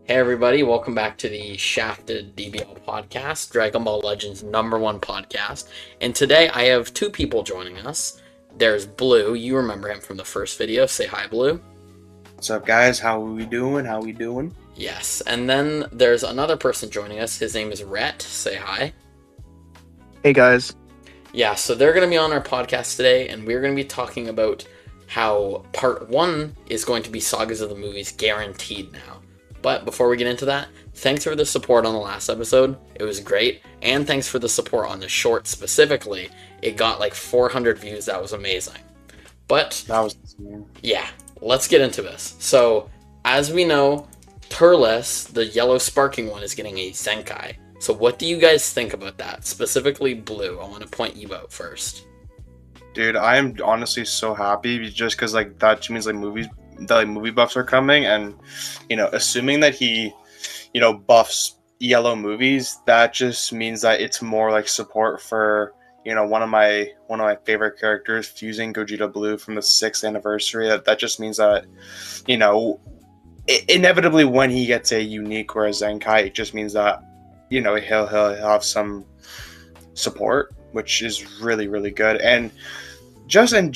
Hey everybody, welcome back to the Shafted DBL podcast, Dragon Ball Legends #1 podcast. And today I have two people joining us. There's Blue, you remember him from the first video. Say hi, Blue. What's up, guys? How we doing? Yes, and then there's another person joining us. His name is Rhett. Say hi. Hey guys. Yeah, so they're going to be on our podcast today, and we're going to be talking about how part 1 is going to be Sagas of the Movies guaranteed now. But before we get into that, thanks for the support on the last episode. It was great. And thanks for the support on the short specifically. It got like 400 views. That was amazing. But, That was yeah, let's get into this. So, as we know, Turles, the yellow sparking one, is getting a Zenkai. So what do you guys think about that? Specifically Blue. I want to point you out first. Dude, I am honestly so happy just because that means movie buffs are coming, and assuming that he buffs yellow movies, that just means that it's more like support for one of my favorite characters, fusing Gogeta Blue from the 6th anniversary. That just means that inevitably when he gets a unique or a Zenkai, it just means that he'll have some support, which is really, really good. And just in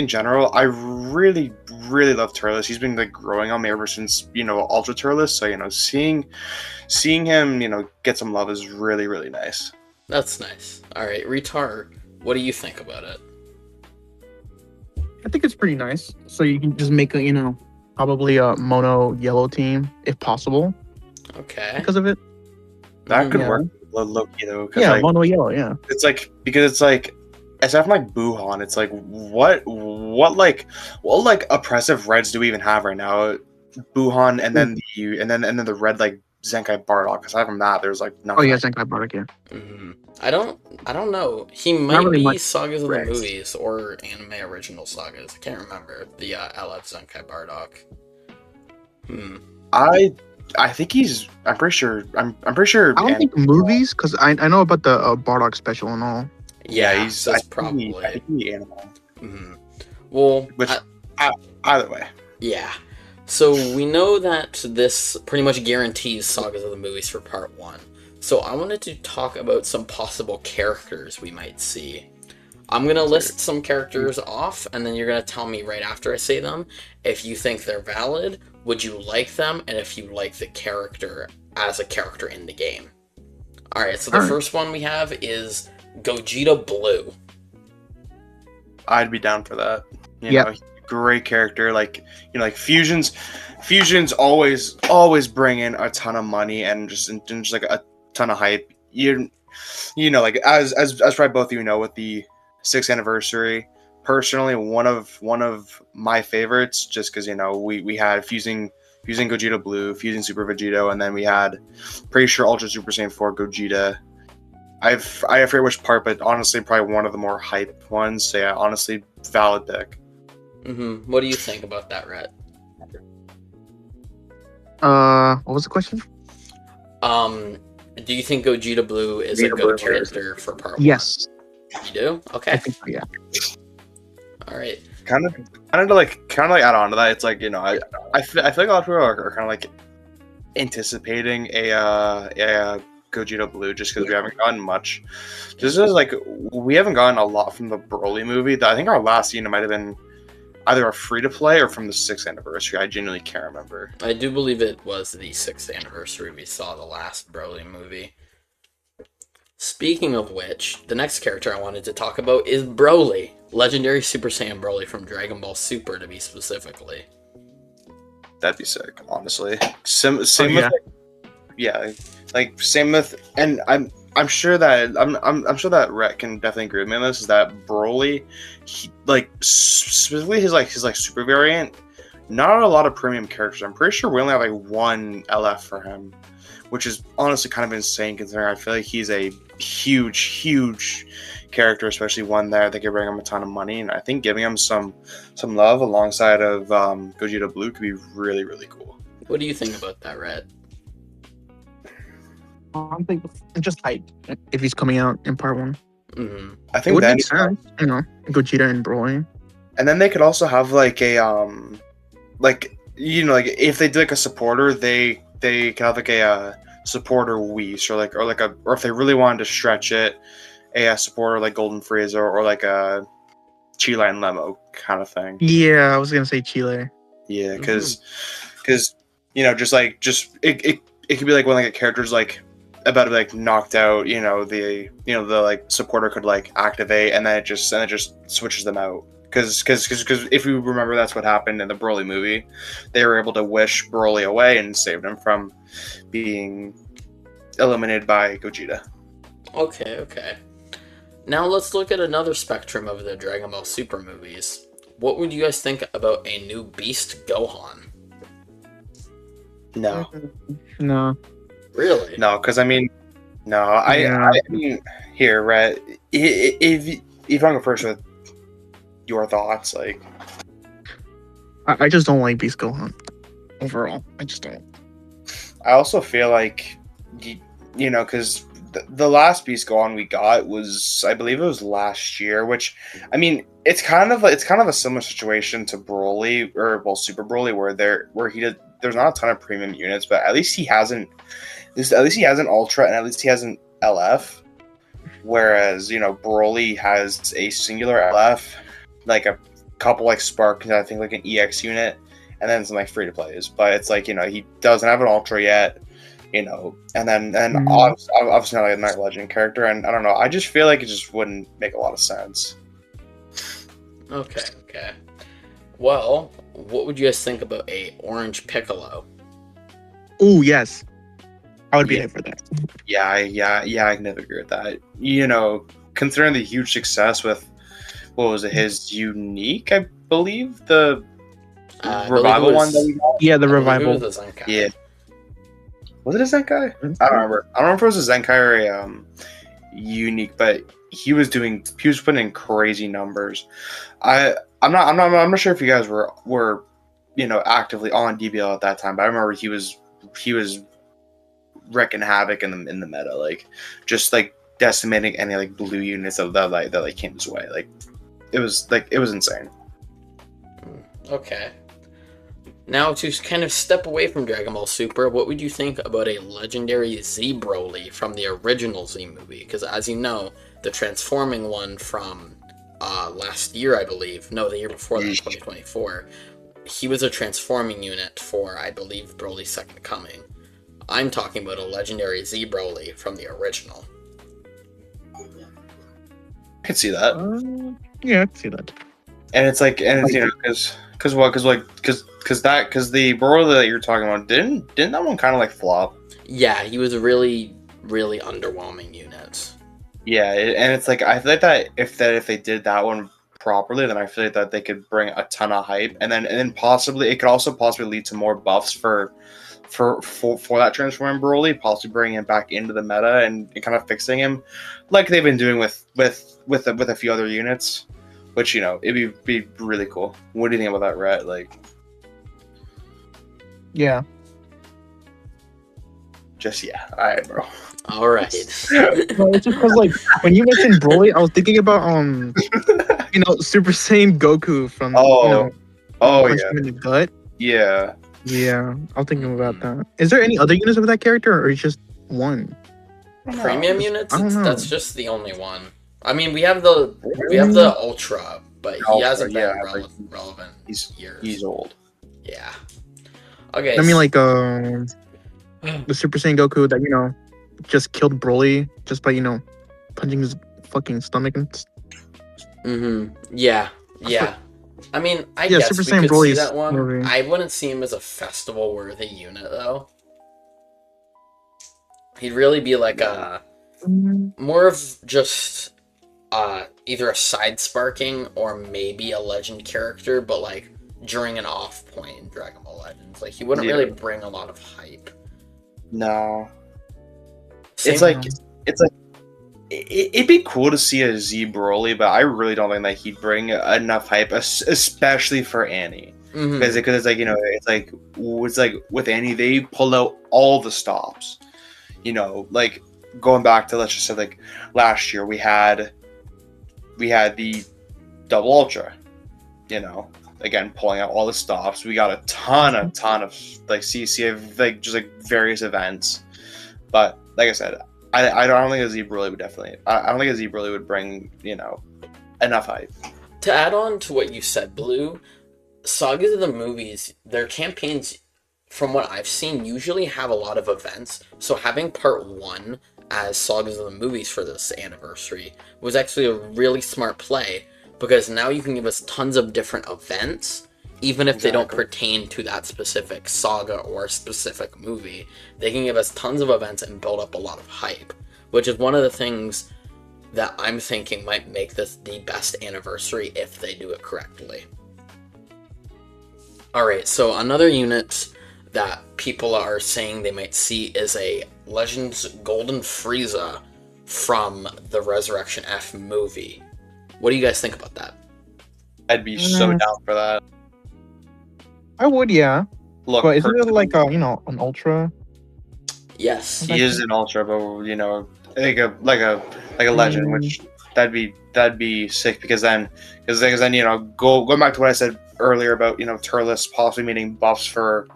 general, I really, really love Turles. He's been growing on me ever since Ultra Turles. So seeing him get some love is really, really nice. That's nice. All right, Retar, what do you think about it? I think it's pretty nice. So you can just make a, probably a mono yellow team if possible Okay. because of it. That could Yeah. work low-key though. Yeah, mono yellow, yeah. It's aside from Buhan, it's what oppressive reds do we even have right now? Buhan and then the red Zenkai Bardock. Aside from that, there's nothing. Oh yeah, Zenkai Bardock, yeah. Mm-hmm. I don't know. He might really be much Sagas of Rex. the Movies or anime original Sagas. I can't remember the LF Zenkai Bardock. I think he's. I'm pretty sure. I'm pretty sure. I don't think movies, because I know about the Bardock special and all. Yeah, he's. so it's I probably. think he animal. Mm-hmm. Well, Which either way. yeah. So we know that this pretty much guarantees Sagas of the Movies for part 1. So I wanted to talk about some possible characters we might see. I'm going to list some characters off, and then you're going to tell me right after I say them if you think they're valid, would you like them, and if you like the character as a character in the game. Alright, so the first one we have is Gogeta Blue. I'd be down for that. Yeah. Great character. Fusions always bring in a ton of money and just a ton of hype. As probably both of you know, with the 6th anniversary, personally one of my favorites, just because we had fusing Gogeta Blue, fusing Super Vegito, and then we had pretty sure Ultra Super Saiyan 4 Gogeta. I forget which part, but honestly probably one of the more hype ones. So yeah, honestly valid pick. Mm-hmm. What do you think about that, Rhett? What was the question? Do you think Gogeta Blue is a good character for part 1? Yes. You do? Okay. I think so, yeah. All right. Kind of add on to that. It's I feel like a lot of people are kind of anticipating a Gogeta Blue just because we haven't gotten much. This is we haven't gotten a lot from the Broly movie. I think our last scene might have been either a free-to-play or from the 6th anniversary. I genuinely can't remember. I do believe it was the 6th anniversary we saw the last Broly movie. Speaking of which, the next character I wanted to talk about is Broly. Legendary Super Saiyan Broly from Dragon Ball Super, to be specifically. That'd be sick, honestly. Same with same with, and I'm sure that Rhett can definitely agree with me on this. Is that Broly, specifically his super variant, not a lot of premium characters. I'm pretty sure we only have one LF for him, which is honestly kind of insane considering I feel like he's a huge character, especially one that could bring him a ton of money. And I think giving him some love alongside of Gogeta Blue could be really, really cool. What do you think about that, Rhett? I think just hype if he's coming out in part 1. Mm-hmm. I It think would then make sense, Gogeta and Broly. And then they could also have like if they did like a supporter, they can have like a supporter Whis, or if they really wanted to stretch it, a supporter like Golden Frieza or like a Chile and Lemo kind of thing. Yeah, I was gonna say Chile. Yeah, because it could be like when like a character's like about to be like knocked out, the like supporter could like activate and then it just switches them out. Because if you remember, that's what happened in the Broly movie. They were able to wish Broly away and save him from being eliminated by Gogeta. Okay. Now let's look at another spectrum of the Dragon Ball Super movies. What would you guys think about a new Beast Gohan? No. No. Really? No, because I mean, I mean, here, Rhett, if I'm going first with your thoughts, like, I just don't like Beast Gohan overall. I just don't. I also feel like, because the last Beast Gohan we got was, I believe it was last year, which, I mean, it's kind of a similar situation to Broly, Super Broly, where there's not a ton of premium units, but at least he has an Ultra and at least he has an LF, whereas, Broly has a singular LF, like a couple like Spark, I think like an EX unit, and then some like free to plays. But it's like, he doesn't have an Ultra yet, and then obviously not like a Night Legend character, and I don't know. I just feel like it just wouldn't make a lot of sense. Okay. Well, what would you guys think about a Orange Piccolo? Oh yes, I would be there for that. Yeah, I can never agree with that. Considering the huge success with what was it, his Unique, I believe the revival one that we got. Yeah, the revival. It was a Zenkai. Yeah. Was it a Zenkai? I don't remember. I don't know if it was a Zenkai or a Unique, but he was putting in crazy numbers. I'm not sure if you guys were actively on DBL at that time, but I remember he was wrecking havoc in the meta, like just like decimating any like blue units that came his way. Like it was insane. Okay. Now, to kind of step away from Dragon Ball Super, what would you think about a legendary Z Broly from the original Z movie? Because as you know, the transforming one from last year, I believe, no, the year before that, 2024, he was a transforming unit for, I believe, Broly's Second Coming. I'm talking about a legendary Z Broly from the original. I could see that. Yeah, I can see that. And it's like, because the Broly that you're talking about, didn't that one kind of like flop? Yeah, he was a really, really underwhelming unit. Yeah, and it's like, I feel like that if they did that one properly, then I feel like that they could bring a ton of hype, and then possibly it could also possibly lead to more buffs for that transforming Broly, possibly bringing him back into the meta and kind of fixing him, like they've been doing with a few other units, which it'd be really cool. What do you think about that, Rhett? Like, yeah, just all right, bro. All right. No, it's just because like when you mentioned Broly, I was thinking about Super Saiyan Goku from Punch him in the gut. Yeah, I was thinking about that. Is there any other units of that character, or is just one? Premium units? I don't know. That's just the only one. I mean, we have the Ultra, but he hasn't been relevant years. He's old. Yeah. Okay. I mean, like the Super Saiyan Goku that just killed Broly just by punching his fucking stomach and. Yeah. I mean, I guess Super we Saiyan could Broly's see that one. movie. I wouldn't see him as a festival-worthy unit, though. He'd really be like more of just either a side-sparking or maybe a legend character, but like during an off point in Dragon Ball Legends. Like, he wouldn't really bring a lot of hype. No. It's like it'd be cool to see a Z Broly, but I really don't think that he'd bring enough hype, especially for Annie. Because it's like it's like with Annie, they pulled out all the stops. Like going back to, let's just say, like last year, we had the double Ultra. again pulling out all the stops. We got a ton of like CC like just like various events. But like I said, I don't think a Z BROLY would definitely. I don't think a Z BROLY would bring enough hype. To add on to what you said, Blue, Sagas of the movies, their campaigns, from what I've seen, usually have a lot of events. So having part 1 as Sagas of the movies for this anniversary was actually a really smart play, because now you can give us tons of different events, even if they don't pertain to that specific saga or specific movie. They can give us tons of events and build up a lot of hype, which is one of the things that I'm thinking might make this the best anniversary if they do it correctly. Alright, so another unit that people are saying they might see is a Legends Golden Frieza from the Resurrection F movie. What do you guys think about that? I'd be so down for that. I would, yeah. Look, but isn't it like an ultra? Yes, he is an ultra, but like a legend, which that'd be sick, because then going back to what I said earlier about Turles possibly meaning buffs for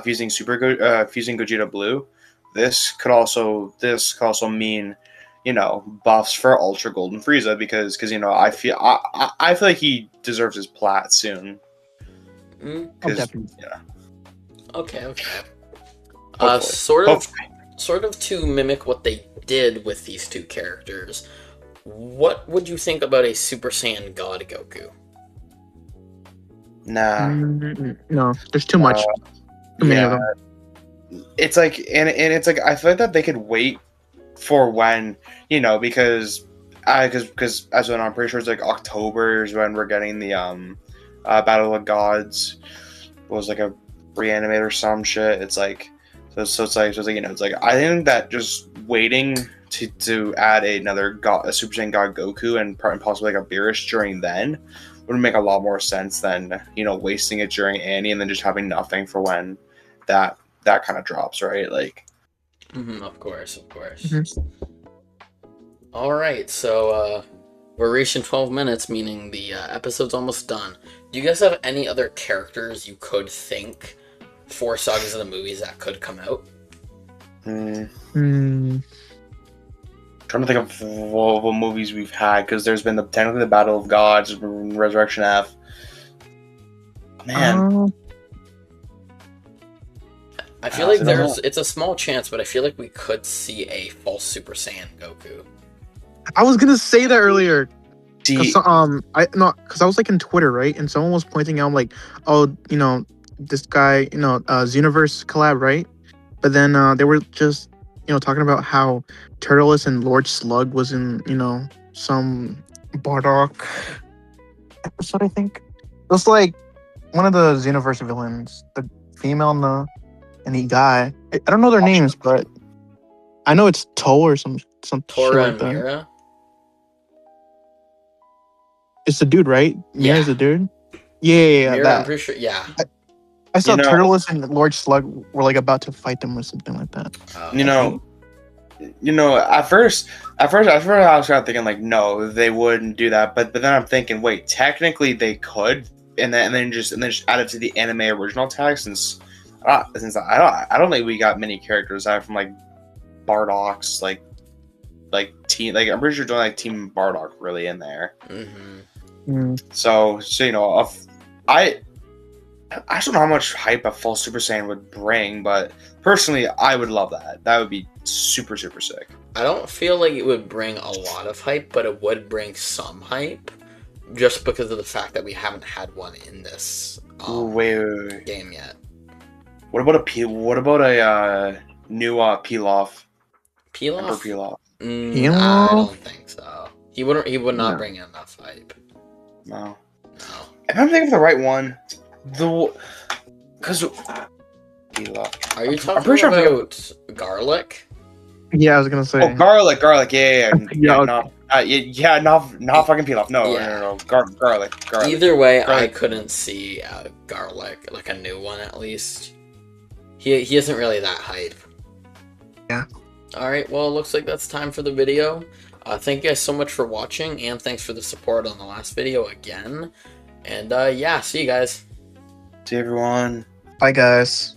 fusing fusing Gogeta Blue. This could also mean buffs for Ultra Golden Frieza, because I feel like he deserves his plat soon. Definitely. Yeah. Okay. Hopefully. Sort of to mimic what they did with these two characters, what would you think about a Super Saiyan God Goku? Nah. No, there's too much. Too many of them. It's like, and it's like, I feel like that they could wait for when, because as when I'm pretty sure it's like October is when we're getting the Battle of Gods, was like a reanimate or some shit. It's like, so it's like I think that just waiting to add another a Super Saiyan God Goku and possibly like a Beerus during then would make a lot more sense than wasting it during Annie and then just having nothing for when that kind of drops, right? Like, of course. Mm-hmm. All right, so we're reaching 12 minutes, meaning the episode's almost done. Do you guys have any other characters you could think for Sagas of the movies that could come out? Trying to think of what movies we've had, because there's been technically the Battle of Gods, Resurrection F. Man, I feel like it's a small chance, but I feel like we could see a false Super Saiyan Goku. I was gonna say that earlier. because I was like in Twitter, right, and someone was pointing out like, oh, this guy, Xenoverse collab, right? But then they were just talking about how Turles and Lord Slug was in some Bardock episode, I think. It was like one of the Xenoverse villains, the female and the guy. I don't know their names, but I know it's Toe or some Tora shit like and Mira? It's the dude, right? Yeah. Mira's the dude? Yeah, Mira, that. I'm pretty sure, yeah. I saw Turles and Lord Slug were like about to fight them or something like that. At first I was kind of thinking like, no, they wouldn't do that, but then I'm thinking, wait, technically they could, and then just add it to the anime original tag, since I don't think we got many characters out from like Bardocks, like team, like I'm pretty sure doing like Team Bardock really in there. So I just don't know how much hype a full Super Saiyan would bring, but personally, I would love that. That would be super, super sick. I don't feel like it would bring a lot of hype, but it would bring some hype, just because of the fact that we haven't had one in this wait. game yet. What about a new Pilaf? Pilaf? Pilaf. I don't think so. He would not bring enough hype. No. If I'm thinking of the right one, because Pilaf. Are you talking about Garlic? Yeah, I was gonna say. Oh, garlic. Yeah. Not fucking Pilaf. No. Garlic. Either way, I couldn't see Garlic, like a new one at least. He isn't really that hype. Yeah. Alright, well, it looks like that's time for the video. Thank you guys so much for watching, and thanks for the support on the last video again. And yeah, see you guys. See everyone. Bye, guys.